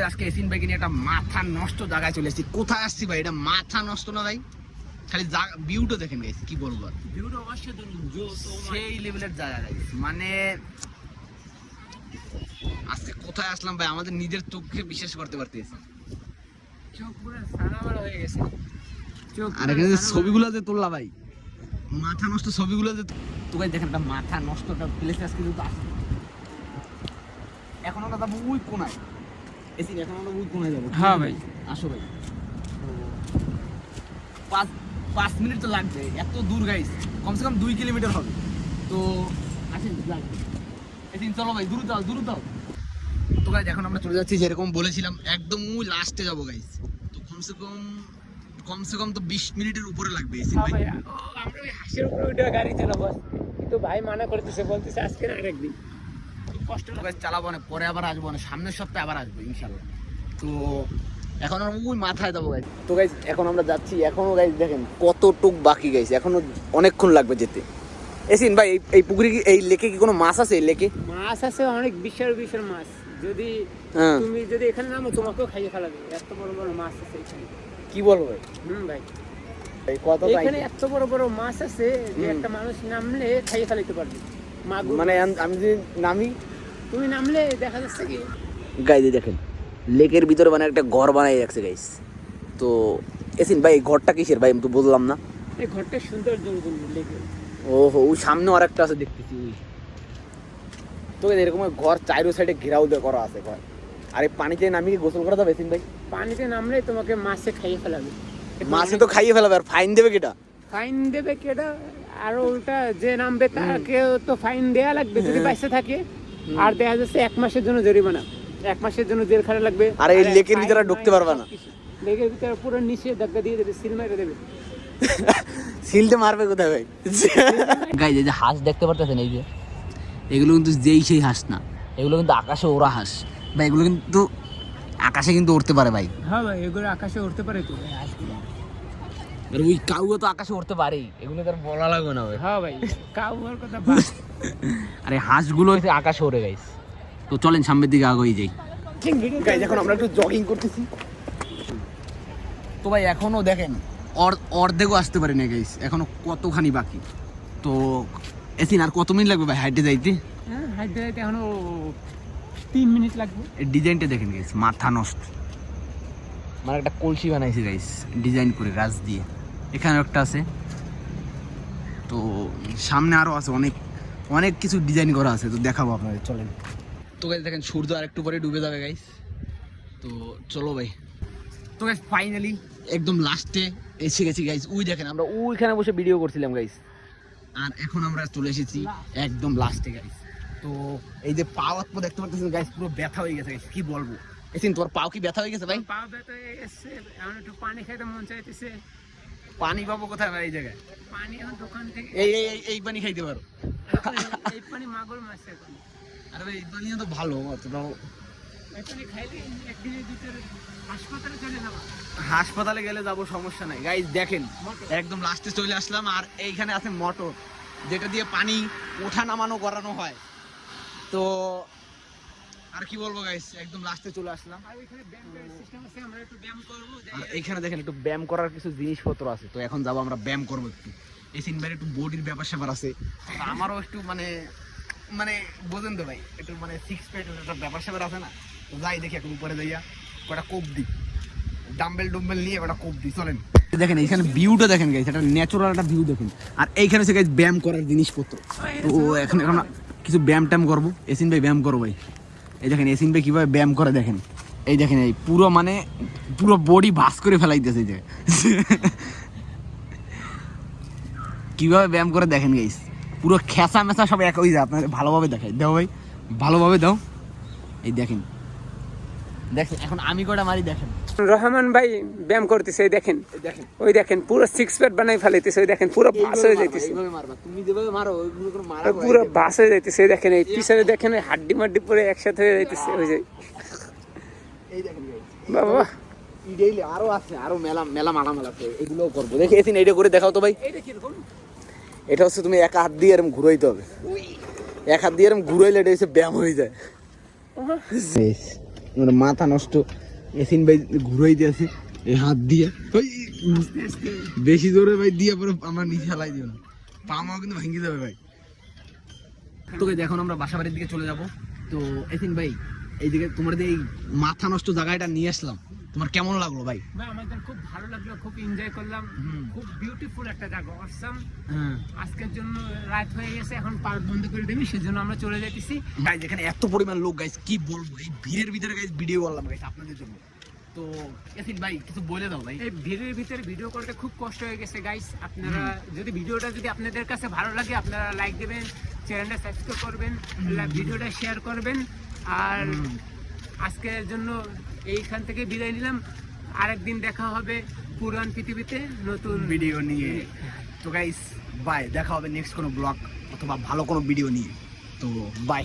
আজকে এসিন ভাইকে নিয়ে একটা মাথা নষ্ট জায়গায় চলে এসেছি। কোথায় আসছি ভাই? এটা মাথা নষ্ট না ভাই, খালি ভিউটা দেখেন গাইস, কি বলবো আর, ভিউটা অসাধারণ, সেই লেভেলের জায়গা গাইস। মানে আজকে কোথায় আসলাম ভাই, আমাদের নিজের চোখে বিশ্বাস করতে পারতেছি। চোখ পুরো সানামারা হয়ে গেছে। আর এখানে যে ছবিগুলো যে তুললা ভাই, মাথা নষ্ট ছবিগুলো যে তো ভাই দেখেন, একটা মাথা নষ্ট একটা প্লেস আজকে কিন্তু আসছে। এখন আমরা যাবো ওই কোনায়, এসি এখন আমরা ওই কোনায় যাবো। হ্যাঁ ভাই আসো ভাই, 5 মিনিট তো লাগবে, এত দূর গাইস, কমসে কম 2 কিলোমিটার হবে। তো আসেন এসিন, চলো ভাই, দ্রুত যাও দ্রুত যাও। তো গাইস এখন আমরা চলে যাচ্ছি, যেরকম বলেছিলাম একদম ওই লাস্টে যাবো গাইস। তো কমসে কম তো 20 মিনিটের উপরে লাগবে এসি ভাই। আমরা ওই হাসির উপরে উঠে গাড়ি চালাবো, কিন্তু ভাই মানা করতেছে, বলতেছে আজকে না আরেকদিন কষ্ট গাইস চালাবো না, পরে আবার আসবো না, সামনের সপ্তাহে আবার আসবো ইনশাআল্লাহ। তো এখন আমরা ওই মাথায় যাবো গাইস। তো গাইস এখন আমরা যাচ্ছি, এখনো গাইস দেখেন কতটুক বাকি গাইস, এখনো অনেকক্ষণ লাগবে যেতে। এসিন ভাই এই পুকুরে কি, এই লেকে কি কোনো মাছ আছে? এই লেকে মাছ আছে অনেক, বিশাল মাছ। যদি তুমি যদি এখানে নামো তোমাকেও খাইয়ে ফেলাবে, এত বড় বড় মাছ আছে এখানে। কি বলবো ভাই? ভাই কত এখানে এত বড় মাছ আছে যে একটা মানুষ নামলে খাইয়ে ফেলাইতে পারবে। মানে আমি যদি নামি, তুমি নামলে দেখা যাচ্ছে কি গাইস দেখেন লেকের ভিতরে মানে একটা ঘর বানাই রাখছে গাইস। তো এসিন ভাই এই ঘরটা কিসের ভাই, আমি তো বললাম না। এই ঘরটা সুন্দর লেকে। ওহো, ওই সামনে আরেকটা আছে দেখতেছি ওই। তো এরকম ঘর চাইরো সাইডে ঘেরাও দিয়ে করা আছে ঘর। আর এই পানিতে নামিয়ে গোসল করা যাবে এসিন ভাই? পানিতে নামলে তোমাকে মাছে খাইয়ে ফেলাবে। মাছে তো খাইয়ে ফেলাবে, আর ফাইন দেবে কেটা? ফাইন দেবে কেটা? আর উল্টা যে নামবে তাকেও তো ফাইন দেয়া লাগবে যদি বাইসে থাকে। আর দেখা যাচ্ছে 1 মাসের জন্য জরিমানা, 1 মাসের জন্য জেল খাটা লাগবে। আর এই লেকের ভিতরে ঢুকতে পারবে না, লেকের ভিতরে পুরো নিচে ধাক্কা দিয়ে দেবে, সিল মেরে দেবে। সিলতে মারবে কোথায় ভাই? গাইস এই যে হাঁস দেখতে পারতেছেন, এই যে এগুলো কিন্তু যেই সেই হাঁস না, এগুলো কিন্তু আকাশে ওড়া হাঁস ভাই। এগুলো কিন্তু আকাশে কিন্তু উড়তে পারে ভাই। হ্যাঁ ভাই, এগুলো আকাশে উড়তে পারে তো হাঁসগুলো। আর ওই কাউও তো আকাশে উড়তে পারেই, এগুলো তো আর বলা লাগবে না ভাই। হ্যাঁ ভাই, কাউর কথা বাদ। আরে হাঁসগুলো হচ্ছে আকাশে ওড়ে গাইস। তো চলেন সামনের দিকে আগে যাই গাইস। এখন আমরা একটু জগিং করতেছি। তো ভাই এখনো দেখেন অর্ধেকও আসতে পারি না গাইস, এখনো কতখানি বাকি। তো এসিন আর কত মিনিট লাগবে ভাই হাইটে যাইতে? হ্যাঁ, হাইটে যাইতে এখনো 3 মিনিট লাগবে। এই ডিজাইনটা দেখেন গাইস, মাথা নষ্ট। মানে একটা কলসি বানাইছে গাইস ডিজাইন করে গাছ দিয়ে, এখানে একটা আছে। তো সামনে আরো আছে অনেক অনেক কিছু ডিজাইন করা আছে, তো দেখাবো আপনাদের, চলেন। তো গাইস দেখেন সূর্য আর একটু পরে ডুবে যাবে গাইস। তো চলো ভাই। তো গাইস ফাইনালি একদম লাস্টে এসে গেছি গাইস। ওই দেখেন আমরা ওইখানে বসে ভিডিও করছিলাম গাইস, আর এখন আমরা চলে এসেছি একদম লাস্টে গাইস। তো এই যে পাও আপনি দেখতে পাচ্ছেন গাইস, পুরো ব্যথা হয়ে গেছে গাইস, কি বলবো। এসিন তোর পাও কি ব্যথা হয়ে গেছে ভাই? পা ব্যথা হয়ে গেছে, এখন একটু পানি খাইতে মন চাইতেছে। পানি পাবো কোথায় ভাই এই জায়গায়? পানি এখন দোকান থেকে। এই পানি খাইতে পারো? এই পানি মাগুর মাছ এখন। আরে ভাই এই পানি তো ভালো, অতটাও এই পানি খাইলে একদিনের ভিতরে হাসপাতালে চলে যাবো। হাসপাতালে গেলে যাবো, সমস্যা নাই গাইস। দেখেন একদম লাস্টে চলে আসলাম, আর এইখানে আছে মোটর, যেটা দিয়ে পানি ওঠা নামানো করানো হয়। তো আর কি বলবো গাইস, একদম লাস্টে চলে আসলাম। আর এখানে ব্যায়াম সিস্টেম আছে, আমরা একটু ব্যায়াম করব। আর এইখানে দেখেন একটু ব্যায়াম করার কিছু জিনিসপত্র আছে, তো এখন যাবো আমরা ব্যায়াম করবো একটু। এই সিনবারে একটু বডির ব্যাপার স্যাপার আছে, আমারও একটু মানে বোঝেন তো ভাই, একটু মানে 6 প্যাক একটা ব্যাপার স্যাপার আছে না। তো যাই দেখি এখন উপরে যাইয়া কটা কোপ দিই, ডাম্বেল নিয়ে কটা কোপ দিই, চলেন। দেখেন এইখানে ভিউটা দেখেন গাইস, একটা ন্যাচারাল একটা ভিউ দেখেন। আর এইখানে হচ্ছে গাইস ব্যায়াম করার জিনিসপত্র। তো এখন কিছু ব্যায়াম ট্যাম করবো। এসিন ভাই ব্যায়াম করো ভাই। এই দেখেন এসিন ভাই কিভাবে ব্যায়াম করে দেখেন, এই দেখেন এই পুরো মানে পুরো বডি ভাস করে ফেলাইতেছে যে কিভাবে ব্যায়াম করে দেখেন গাইস, পুরো খেসা মেসা সব এক হয়ে যায়। আপনাদের ভালোভাবে দেখাই দাও ভাই, ভালোভাবে দাও। এই দেখেন এখন আমি কটা মারি দেখেন। রহমান ভাই ব্যায়াম করতেছে, এই দেখেন ওই দেখেন পুরো 6 প্যাক বানাই ফেলাইতেছে, ওই দেখেন পুরো বাস হয়ে যাইতেছে। এইভাবে মারবা, তুমি যেভাবে মারো ওইগুলো কোনো মারা পুরো বাস হয়ে যাইতেছে। এই দেখেন এই পিছনে দেখেন হাড্ডি মাড্ডি পুরো একসাথে হয়ে যাইতেছে। ওই যে এই দেখেন বাবা, ইডেইলে আরো আছে, আরো মেলা মালামাল আছে, এগুলোও করবো। দেখি এসিন এইটা করে দেখাও তো ভাই। এইটা কি রকম? এটা হচ্ছে তুমি এক হাত দিয়ে এরকম ঘুরাইতে হবে, এক হাত দিয়ে এরকম ঘুরাইলে এটা হচ্ছে ব্যায়াম হয়ে যায়। আমার মাথা নষ্ট। এসিন ভাই ঘুরাই দিয়েছে এই হাত দিয়ে, ওই বেশি জোরে ভাই দিয়ে পরে আমার নিচে ফেলাই দিও না, পা মাও কিন্তু ভেঙে যাবে ভাই। তোকে এখন আমরা বাসা বাড়ির দিকে চলে যাব। তো এসিন ভাই এইদিকে তোমার এই মাথা নষ্ট জায়গাটা নিয়ে আসলাম, তোমার কেমন লাগলো ভাই? ভাই আমাদের খুব ভালো লাগলো, খুব এনজয় করলাম, খুব বিউটিফুল একটা জায়গা, অসাম। আজকের জন্য রাত হয়ে গেছে, এখন পার্ক বন্ধ করে দেবি, সেজন্য আমরা চলে যাইতেছি। ভাই যেখানে এত পরিমাণ লোক গাইস, কি বলবো, এই ভিড়ের ভিতরে গাইস ভিডিও করলাম গাইস আপনাদের জন্য। তো এসিন ভাই কিছু বলে দাও ভাই। এই ভিড়ের ভিতরে ভিডিও করতে খুব কষ্ট হয়ে গেছে গাইস। আপনারা যদি ভিডিওটা যদি আপনাদের কাছে ভালো লাগে, আপনারা লাইক দেবেন, চ্যানেলটা সাবস্ক্রাইব করবেন, ভিডিওটা শেয়ার করবেন। আর আজকের জন্য এইখান থেকে বিদায় নিলাম, আরেকদিন দেখা হবে পুরান পৃথিবীতে নতুন ভিডিও নিয়ে। তো গাইস বাই, দেখা হবে নেক্সট কোনো ব্লগ অথবা ভালো কোনো ভিডিও নিয়ে। তো বাই।